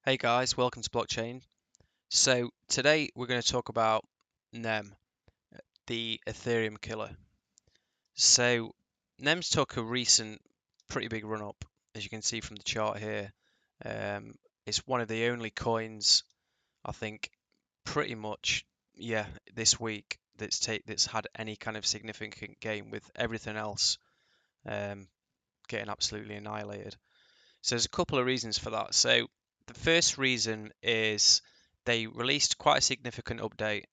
Hey guys, welcome to Blockchain. So today we're going to talk about NEM, the Ethereum killer. So NEM's took a recent pretty big run up, as you can see from the chart here. It's one of the only coins, I think, pretty much, yeah, this week that's had any kind of significant gain, with everything else um, getting absolutely annihilated. So there's a couple of reasons for that. So the first reason is they released quite a significant update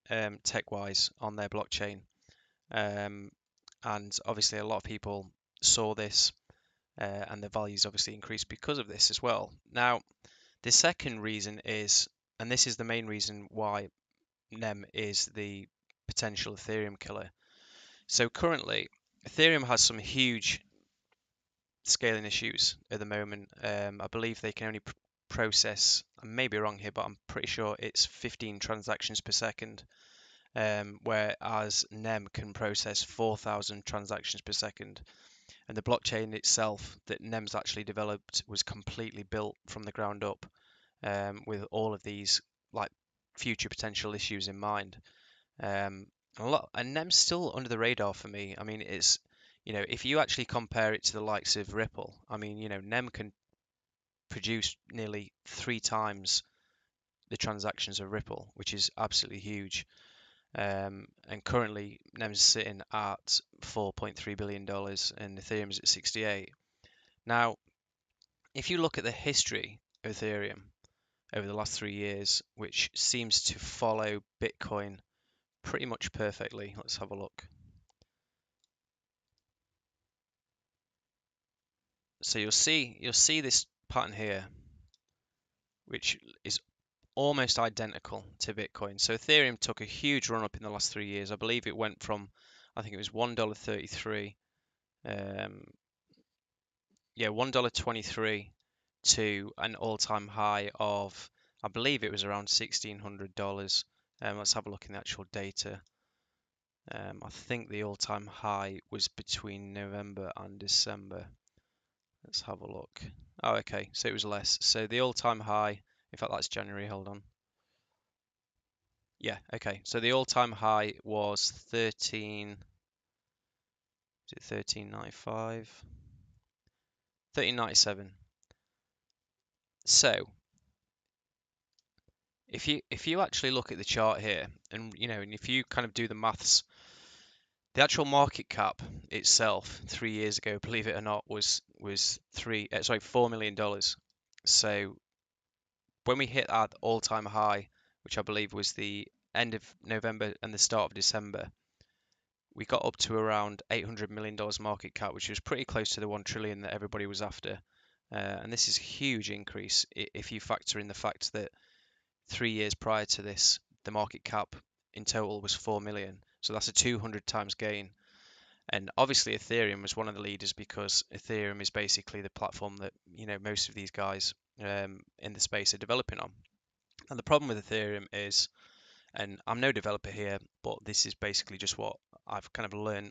tech-wise on their blockchain, um, and obviously a lot of people saw this, and the values obviously increased because of this as well. Now, the second reason is, and this is the main reason why NEM is the potential Ethereum killer. So currently, Ethereum has some huge scaling issues at the moment. I believe they can only process, I may be wrong here, but I'm pretty sure it's 15 transactions per second, whereas NEM can process 4,000 transactions per second. And the blockchain itself that NEM's actually developed was completely built from the ground up, with all of these like future potential issues in mind. And NEM's still under the radar for me. I mean, if you actually compare it to the likes of Ripple, I mean, NEM can produce nearly 3 times the transactions of Ripple, which is absolutely huge. And currently, NEM's sitting at $4.3 billion and Ethereum's at 68. Now, if you look at the history of Ethereum over the last 3 years, which seems to follow Bitcoin pretty much perfectly, let's have a look. So you'll see this pattern here, which is almost identical to Bitcoin. So Ethereum took a huge run up in the last 3 years. I believe it went from, I think it was $1.33, $1.23 to an all-time high of, I believe it was around $1,600. Let's have a look in the actual data. I think the all-time high was between November and December. Let's have a look. Oh, okay, so it was less. So the all-time high, in fact, that's January, hold on. Yeah, okay. So the all-time high was 1395? 1397. So if you actually look at the chart here, and and if you kind of do the maths, the actual market cap itself 3 years ago, believe it or not, was $4 million. So when we hit that all-time high, which I believe was the end of November and the start of December, we got up to around $800 million market cap, which was pretty close to the 1 trillion that everybody was after. And this is a huge increase if you factor in the fact that 3 years prior to this, the market cap in total was 4 million. So that's a 200 times gain. And obviously Ethereum was one of the leaders because Ethereum is basically the platform that, most of these guys in the space are developing on. And the problem with Ethereum is, and I'm no developer here, but this is basically just what I've kind of learned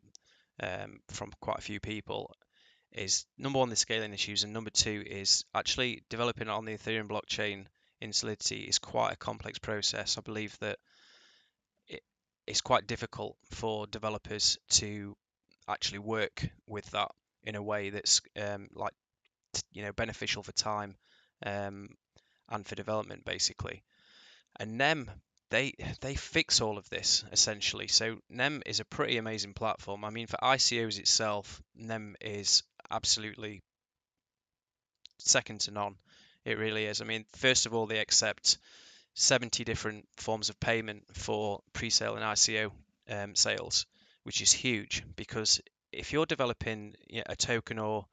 from quite a few people, is number one, the scaling issues, and number two is actually developing on the Ethereum blockchain in Solidity is quite a complex process. I believe that it's quite difficult for developers to actually work with that in a way that's beneficial for time, um, and for development basically. And NEM, they fix all of this essentially. So NEM is a pretty amazing platform. I mean, for ICOs itself, NEM is absolutely second to none. It really is. I mean, first of all, they accept 70 different forms of payment for pre-sale and ICO sales, which is huge because if you're developing a token, or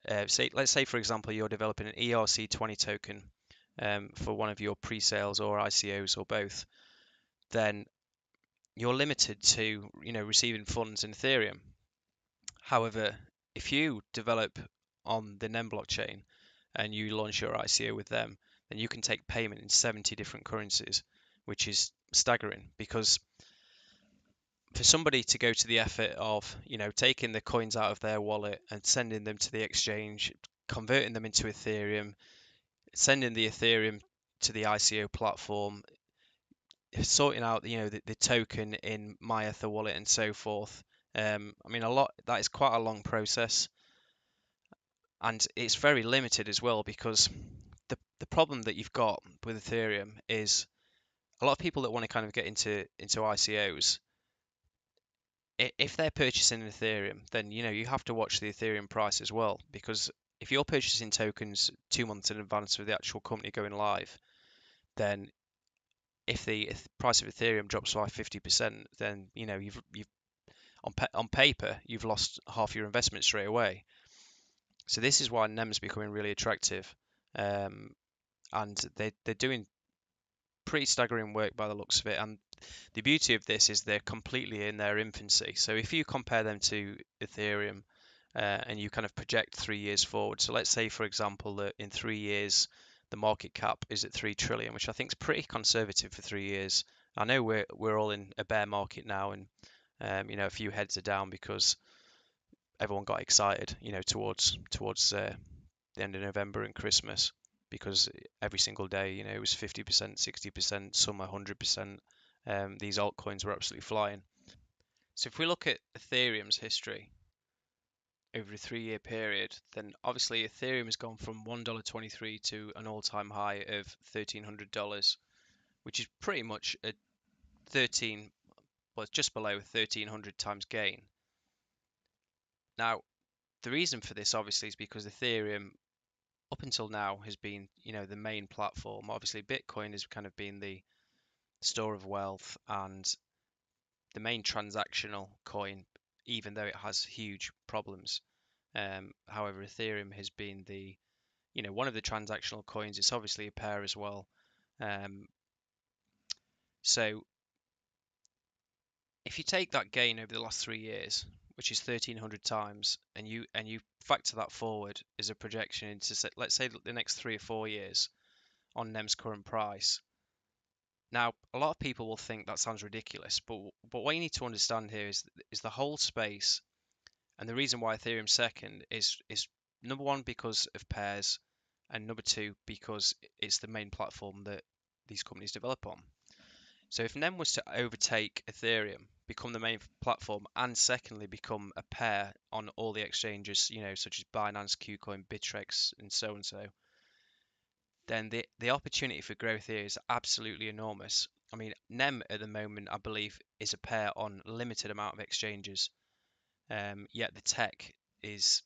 let's say for example you're developing an ERC20 token for one of your pre-sales or ICOs or both, then you're limited to receiving funds in Ethereum. However, if you develop on the NEM blockchain and you launch your ICO with them, then you can take payment in 70 different currencies, which is staggering because for somebody to go to the effort of, taking the coins out of their wallet and sending them to the exchange, converting them into Ethereum, sending the Ethereum to the ICO platform, sorting out the token in my Ether wallet and so forth. I mean, that is quite a long process, and it's very limited as well, because the problem that you've got with Ethereum is a lot of people that want to kind of get into ICOs, if they're purchasing Ethereum, then you have to watch the Ethereum price as well, because if you're purchasing tokens 2 months in advance of the actual company going live, then if the price of Ethereum drops by 50%, then you've on paper you've lost half your investment straight away. So this is why NEM is becoming really attractive, and they're doing pretty staggering work by the looks of it. And the beauty of this is they're completely in their infancy. So if you compare them to Ethereum, and you kind of project 3 years forward, so let's say, for example, that in 3 years the market cap is at 3 trillion, which I think is pretty conservative for 3 years. I know we're all in a bear market now, and a few heads are down because everyone got excited, towards the end of November and Christmas, because every single day, it was 50%, 60%, some 100%. These altcoins were absolutely flying. So if we look at Ethereum's history over a 3-year period, then obviously Ethereum has gone from $1.23 to an all-time high of $1,300, which is pretty much a 13, well, it's just below 1,300 times gain. Now, the reason for this obviously is because Ethereum up until now has been, the main platform. Obviously, Bitcoin has kind of been the store of wealth and the main transactional coin, even though it has huge problems. However, Ethereum has been one of the transactional coins. It's obviously a pair as well. So if you take that gain over the last 3 years, which is 1,300 times, and you factor that forward as a projection into, let's say, the next 3 or 4 years on NEM's current price. Now, a lot of people will think that sounds ridiculous, but what you need to understand here is the whole space, and the reason why Ethereum's second is number one, because of pairs, and number two, because it's the main platform that these companies develop on. So if NEM was to overtake Ethereum, become the main platform, and secondly become a pair on all the exchanges, such as Binance, KuCoin, Bittrex, and so, then the opportunity for growth here is absolutely enormous. I mean, NEM at the moment, I believe, is a pair on a limited amount of exchanges, yet the tech is,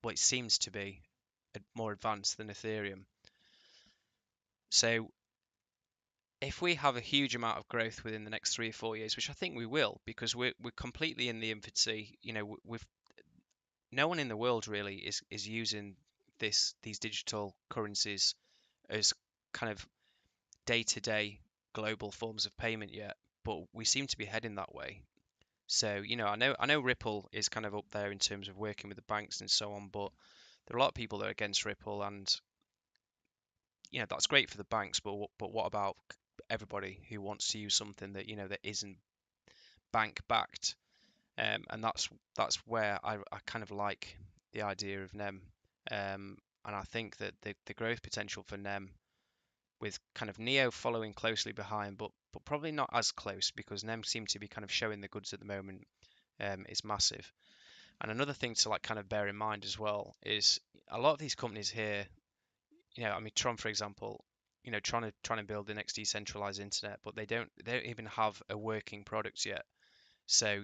well, it seems to be more advanced than Ethereum. So if we have a huge amount of growth within the next 3 or 4 years, which I think we will, because we're completely in the infancy, with no one in the world really is using these digital currencies as kind of day-to-day global forms of payment yet, but we seem to be heading that way. So, I know Ripple is kind of up there in terms of working with the banks and so on, but there are a lot of people that are against Ripple, and that's great for the banks, but what about everybody who wants to use something that that isn't bank backed? And that's where I kind of like the idea of NEM, and I think that the growth potential for NEM, with kind of Neo following closely behind, but probably not as close, because NEM seem to be kind of showing the goods at the moment, is massive. And another thing to kind of bear in mind as well is a lot of these companies here, I mean, Tron, for example, trying to build the next decentralized internet, but they don't even have a working product yet. So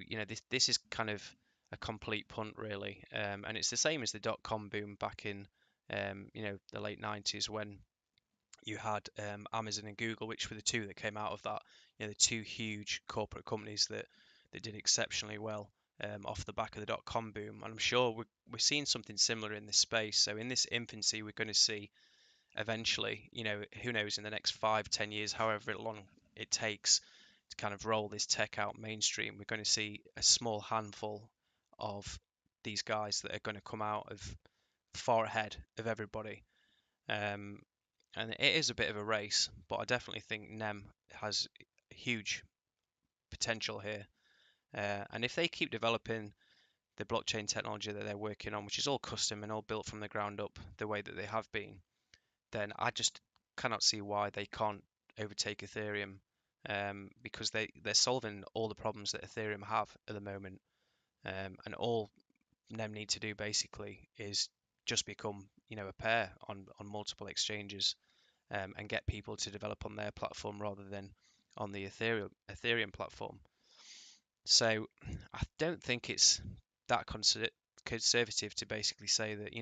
this is kind of a complete punt, really, and it's the same as the dot-com boom back in the late 90s, when you had Amazon and Google, which were the two that came out of that, the two huge corporate companies that did exceptionally well off the back of the dot-com boom. And I'm sure we're seeing something similar in this space. So in this infancy, we're going to see eventually, who knows, in the next 5-10 years, however long it takes to kind of roll this tech out mainstream, we're going to see a small handful of these guys that are going to come out of far ahead of everybody. And it is a bit of a race, but I definitely think NEM has huge potential here. And if they keep developing the blockchain technology that they're working on, which is all custom and all built from the ground up the way that they have been, then I just cannot see why they can't overtake Ethereum, because they're solving all the problems that Ethereum have at the moment, and all NEM need to do basically is just become, a pair on multiple exchanges, and get people to develop on their platform rather than on the Ethereum platform. So I don't think it's that conservative to basically say that,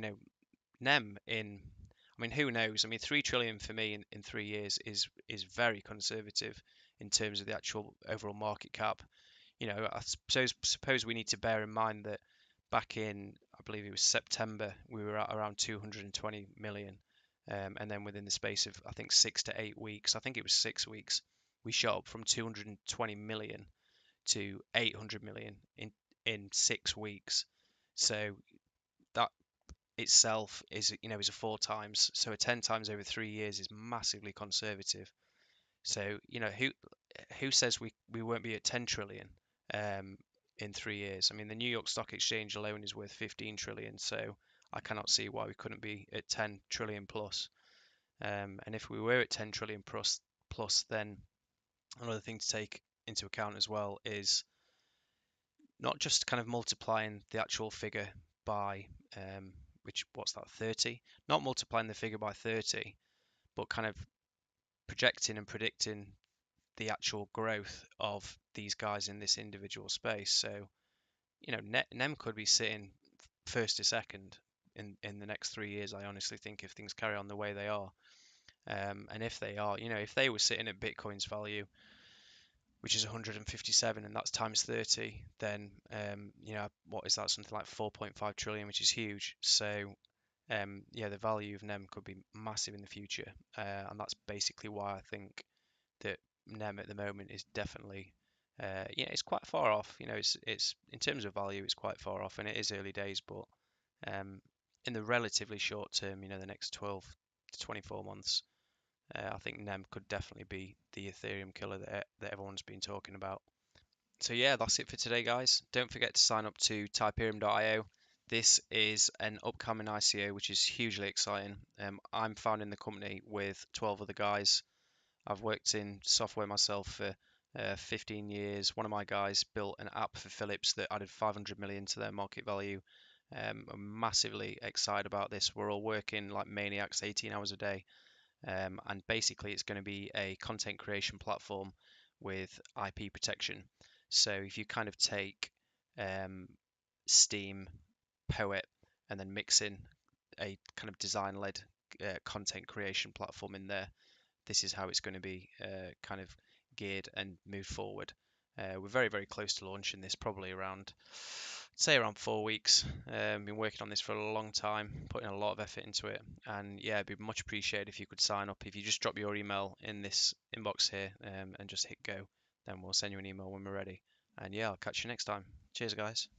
NEM I mean, who knows? I mean, 3 trillion for me in 3 years is very conservative in terms of the actual overall market cap. I suppose we need to bear in mind that back in, I believe it was September, we were at around 220 million. And then within the space of, I think, 6 to 8 weeks, I think it was 6 weeks, we shot up from 220 million to 800 million in 6 weeks. So that itself is a 4 times. So a 10 times over 3 years is massively conservative. So, who says we won't be at 10 trillion in 3 years? I mean, the New York Stock Exchange alone is worth 15 trillion, so I cannot see why we couldn't be at 10 trillion plus. And if we were at 10 trillion plus, then another thing to take into account as well is not just kind of multiplying the actual figure by what's that, 30? Not multiplying the figure by 30, but kind of projecting and predicting the actual growth of these guys in this individual space. So, NEM could be sitting first to second in the next 3 years. I honestly think if things carry on the way they are, and if they are, if they were sitting at Bitcoin's value, which is 157, and that's times 30, then what is that? Something like 4.5 trillion, which is huge. So yeah, the value of NEM could be massive in the future, and that's basically why I think that NEM at the moment is definitely, it's quite far off. It's in terms of value, it's quite far off, and it is early days, but in the relatively short term, the next 12 to 24 months, I think NEM could definitely be the Ethereum killer that everyone's been talking about. So yeah, that's it for today, guys. Don't forget to sign up to typerium.io. This is an upcoming ICO, which is hugely exciting. I'm founding the company with 12 other guys. I've worked in software myself for 15 years. One of my guys built an app for Philips that added 500 million to their market value. I'm massively excited about this. We're all working like maniacs, 18 hours a day. And basically, it's going to be a content creation platform with IP protection. So if you kind of take Steam, Poet, and then mix in a kind of design-led content creation platform in there, this is how it's going to be kind of geared and moved forward. We're very, very close to launching this, probably around, say, around 4 weeks. Been working on this for a long time, putting a lot of effort into it, and yeah, it'd be much appreciated if you could sign up. If you just drop your email in this inbox here, and just hit go, then we'll send you an email when we're ready. And yeah, I'll catch you next time. Cheers, guys.